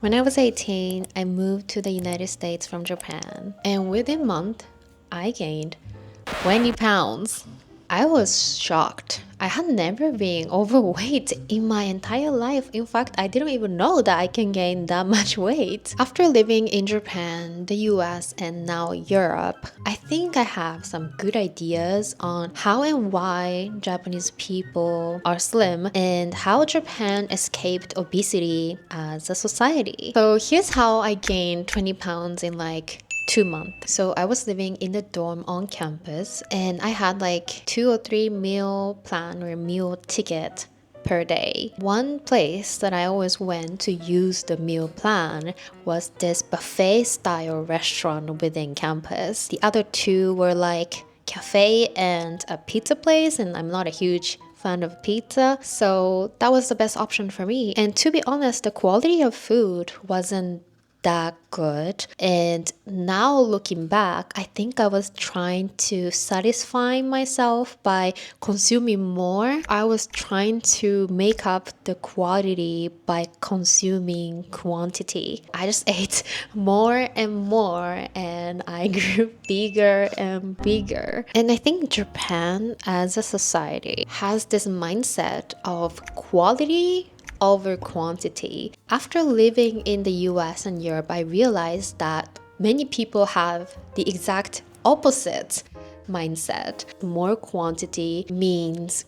When I was 18, I moved to the United States from Japan, and within a month, I gained 20 pounds. I was shocked. I had never been overweight in my entire life. In fact, I didn't even know that I can gain that much weight. After living in Japan, the US, and now Europe, I think I have some good ideas on how and why Japanese people are slim and how Japan escaped obesity as a society. So here's how I gained 20 pounds in like 2 months. So I was living in the dorm on campus and I had like 2 or 3 meal plan or meal ticket per day. One place that I always went to use the meal plan was this buffet style restaurant within campus. The other two were like cafe and a pizza place, and I'm not a huge fan of pizza, so that was the best option for me. And to be honest, the quality of food wasn't that good. And now looking back, I think I was trying to satisfy myself by consuming more. I was trying to make up the quality by consuming quantity. I just ate more and more and I grew bigger and bigger. And I think Japan as a society has this mindset of quality over quantity. After living in the US and Europe, I realized that many people have the exact opposite mindset. More quantity means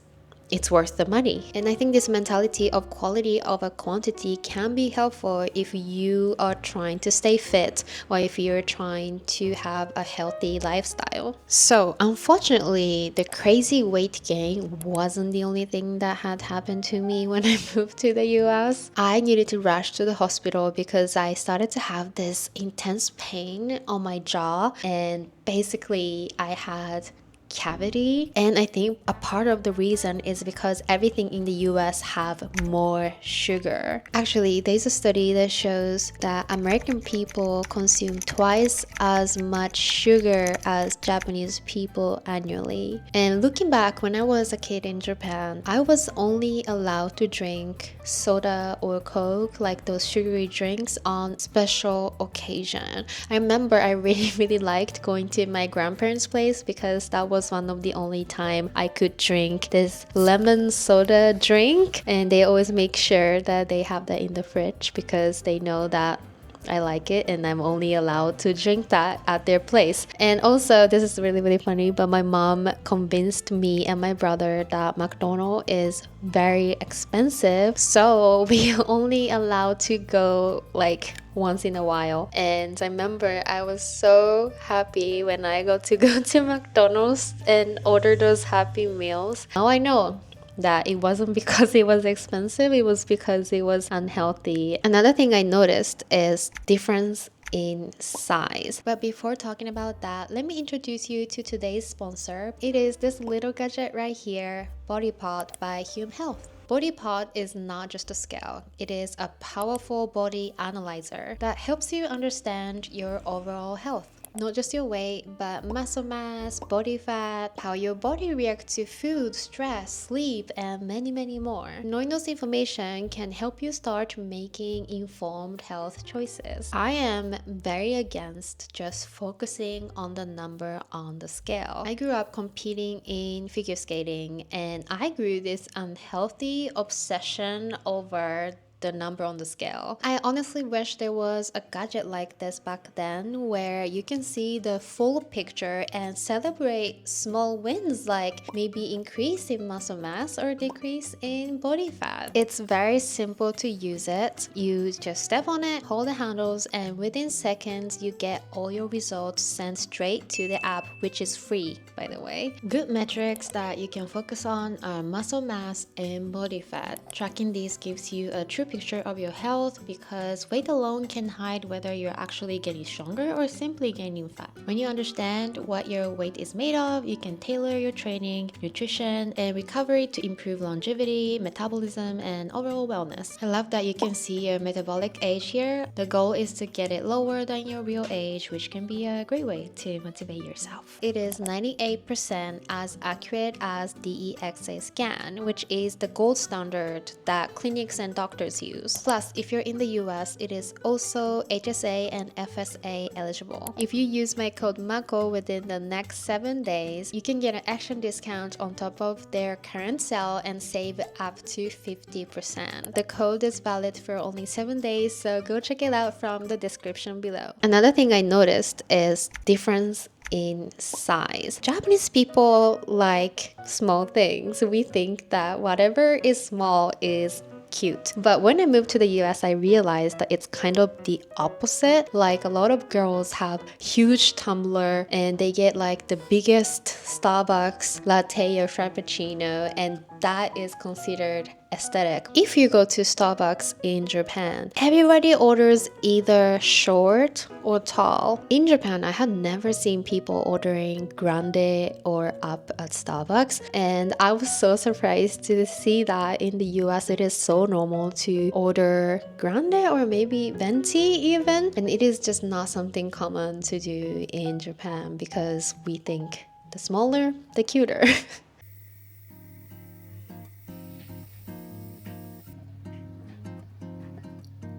it's worth the money. And I think this mentality of quality over quantity can be helpful if you are trying to stay fit or if you're trying to have a healthy lifestyle. So unfortunately, the crazy weight gain wasn't the only thing that had happened to me when I moved to the US. I needed to rush to the hospital because I started to have this intense pain on my jaw, and basically I had cavity. And I think a part of the reason is because everything in the US have more sugar. Actually, there's a study that shows that American people consume twice as much sugar as Japanese people annually. And looking back, when I was a kid in Japan, I was only allowed to drink soda or Coke, like those sugary drinks, on special occasion. I remember I really liked going to my grandparents' place because that was one of the only time I could drink this lemon soda drink, and they always make sure that they have that in the fridge because they know that I like it and I'm only allowed to drink that at their place. And also, this is really funny, but my mom convinced me and my brother that McDonald's is very expensive, so we only allowed to go like once in a while. And I remember I was so happy when I got to go to McDonald's and order those Happy Meals. Now I know that it wasn't because it was expensive, it was because it was unhealthy. Another thing I noticed is difference in size. But before talking about that, let me introduce you to today's sponsor. It is this little gadget right here, Body Pod by Hume Health. Body Pod is not just a scale, it is a powerful body analyzer that helps you understand your overall health. Not just your weight, but muscle mass, body fat, how your body reacts to food, stress, sleep, and many more. Knowing those information can help you start making informed health choices. I am very against just focusing on the number on the scale. I grew up competing in figure skating, and I grew this unhealthy obsession over the number on the scale. I honestly wish there was a gadget like this back then where you can see the full picture and celebrate small wins, like maybe increase in muscle mass or decrease in body fat. It's very simple to use it. You just step on it, hold the handles, and within seconds you get all your results sent straight to the app, which is free, by the way. Good metrics that you can focus on are muscle mass and body fat. Tracking these gives you a true picture of your health because weight alone can hide whether you're actually getting stronger or simply gaining fat. When you understand what your weight is made of, you can tailor your training, nutrition, and recovery to improve longevity, metabolism, and overall wellness. I love that you can see your metabolic age here. The goal is to get it lower than your real age, which can be a great way to motivate yourself. It is 98% as accurate as DEXA scan, which is the gold standard that clinics and doctors use. Plus, if you're in the US, it is also HSA and FSA eligible. If you use my code MAKO within the next 7 days, you can get an extra discount on top of their current sale and save up to 50%. The code is valid for only 7 days, so go check it out from the description below. Another thing I noticed is difference in size. Japanese people like small things. We think that whatever is small is cute. But when I moved to the US, I realized that it's kind of the opposite. Like a lot of girls have huge tumbler and they get like the biggest Starbucks latte or frappuccino, and that is considered aesthetic. If you go to Starbucks in Japan, everybody orders either short or tall. In Japan, I had never seen people ordering grande or up at Starbucks, and I was so surprised to see that in the US it is so normal to order grande or maybe venti even, and it is just not something common to do in Japan because we think the smaller, the cuter.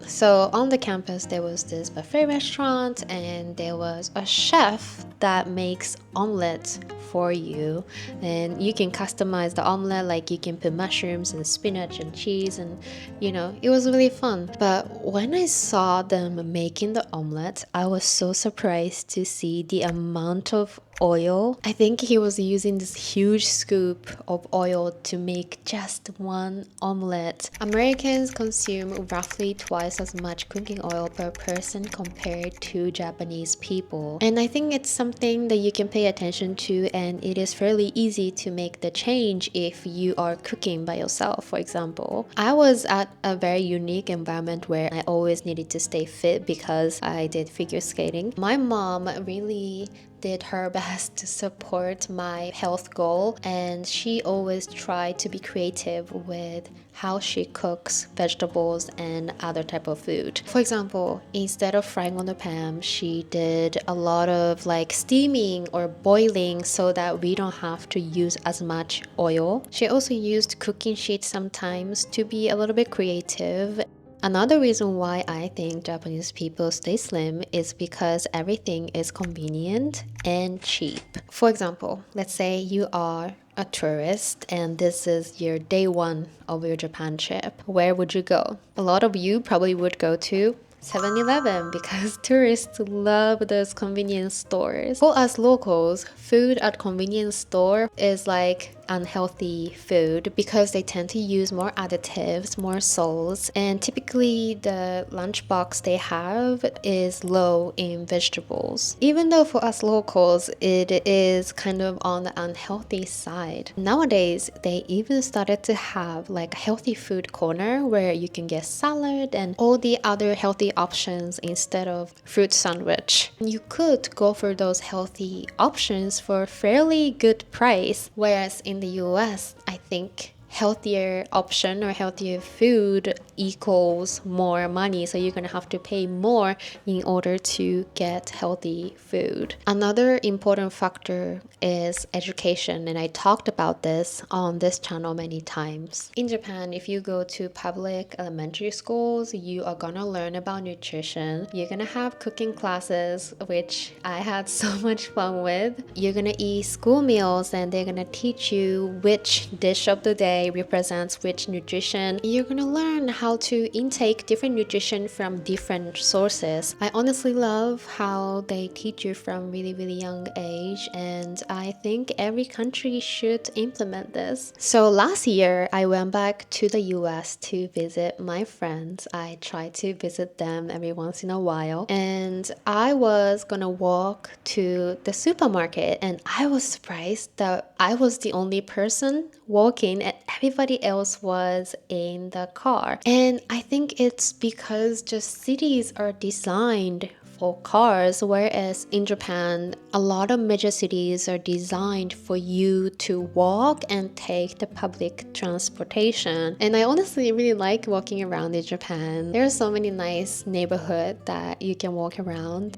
So on the campus, there was this buffet restaurant, and there was a chef that makes omelette for you, and you can customize the omelette, like you can put mushrooms and spinach and cheese, and it was really fun. But when I saw them making the omelette, I was so surprised to see the amount of oil. I think he was using this huge scoop of oil to make just one omelette. Americans consume roughly twice as much cooking oil per person compared to Japanese people. And I think it's something that you can pay attention to, and it is fairly easy to make the change if you are cooking by yourself, for example. I was at a very unique environment where I always needed to stay fit because I did figure skating. My mom really did her best to support my health goal, and she always tried to be creative with how she cooks vegetables and other type of food. For example, instead of frying on the pan, she did a lot of like steaming or boiling so that we don't have to use as much oil. She also used cooking sheets sometimes to be a little bit creative. Another reason why I think Japanese people stay slim is because everything is convenient and cheap. For example, let's say you are a tourist and this is your day one of your Japan trip. Where would you go? A lot of you probably would go to 7-Eleven because tourists love those convenience stores. For us locals, food at convenience store is like unhealthy food because they tend to use more additives, more salts, and typically the lunchbox they have is low in vegetables. Even though for us locals it is kind of on the unhealthy side, nowadays they even started to have like a healthy food corner where you can get salad and all the other healthy options instead of fruit sandwich. You could go for those healthy options for a fairly good price, whereas in the US, I think healthier option or healthier food equals more money, so you're gonna have to pay more in order to get healthy food. Another important factor is education, and I talked about this on this channel many times. In Japan, if you go to public elementary schools, you are gonna learn about nutrition. You're gonna have cooking classes, which I had so much fun with. You're gonna eat school meals, and they're gonna teach you which dish of the day represents which nutrition. You're gonna learn how to intake different nutrition from different sources. I honestly love how they teach you from really young age, and I think every country should implement this. So last year I went back to the US to visit my friends. I try to visit them every once in a while, and I was gonna walk to the supermarket, and I was surprised that I was the only person walking and everybody else was in the car. And I think it's because just cities are designed for cars, whereas in Japan, a lot of major cities are designed for you to walk and take the public transportation. And I honestly really like walking around in Japan. There are so many nice neighborhoods that you can walk around.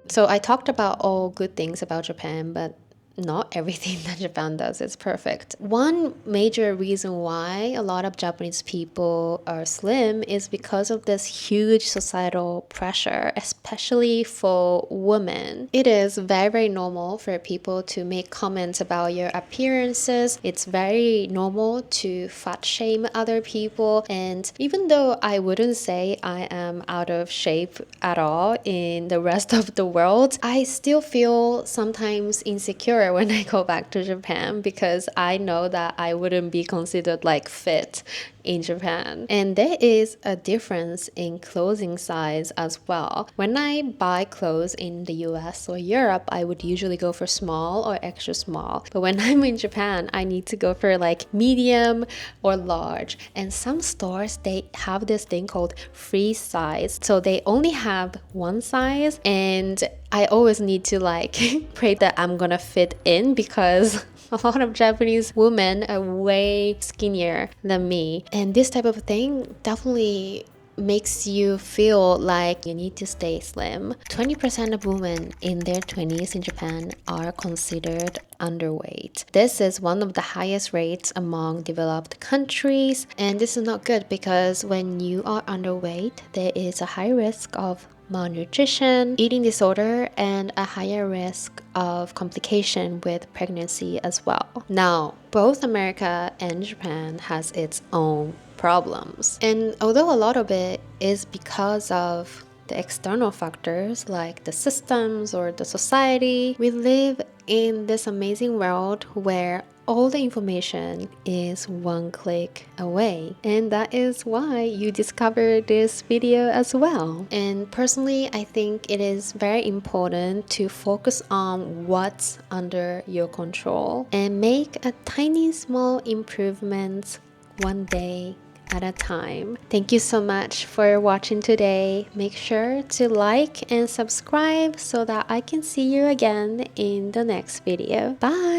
So I talked about all good things about Japan, but not everything that Japan does is perfect. One major reason why a lot of Japanese people are slim is because of this huge societal pressure, especially for women. It is very, very normal for people to make comments about your appearances. It's very normal to fat shame other people. And even though I wouldn't say I am out of shape at all in the rest of the world, I still feel sometimes insecure when I go back to Japan because I know that I wouldn't be considered like fit in Japan. And there is a difference in clothing size as well. When I buy clothes in the US or Europe, I would usually go for small or extra small. But when I'm in Japan, I need to go for like medium or large. And some stores, they have this thing called free size. So they only have one size, and I always need to like pray that I'm gonna fit in because a lot of Japanese women are way skinnier than me. And this type of thing definitely makes you feel like you need to stay slim. 20% of women in their 20s in Japan are considered underweight. This is one of the highest rates among developed countries, and this is not good because when you are underweight, there is a high risk of malnutrition, eating disorder, and a higher risk of complication with pregnancy as well. Now, both America and Japan has its own problems. And although a lot of it is because of the external factors like the systems or the society, we live in this amazing world where all the information is one click away. And that is why you discovered this video as well. And personally, I think it is very important to focus on what's under your control and make a tiny small improvements one day at a time. Thank you so much for watching today. Make sure to like and subscribe so that I can see you again in the next video. Bye!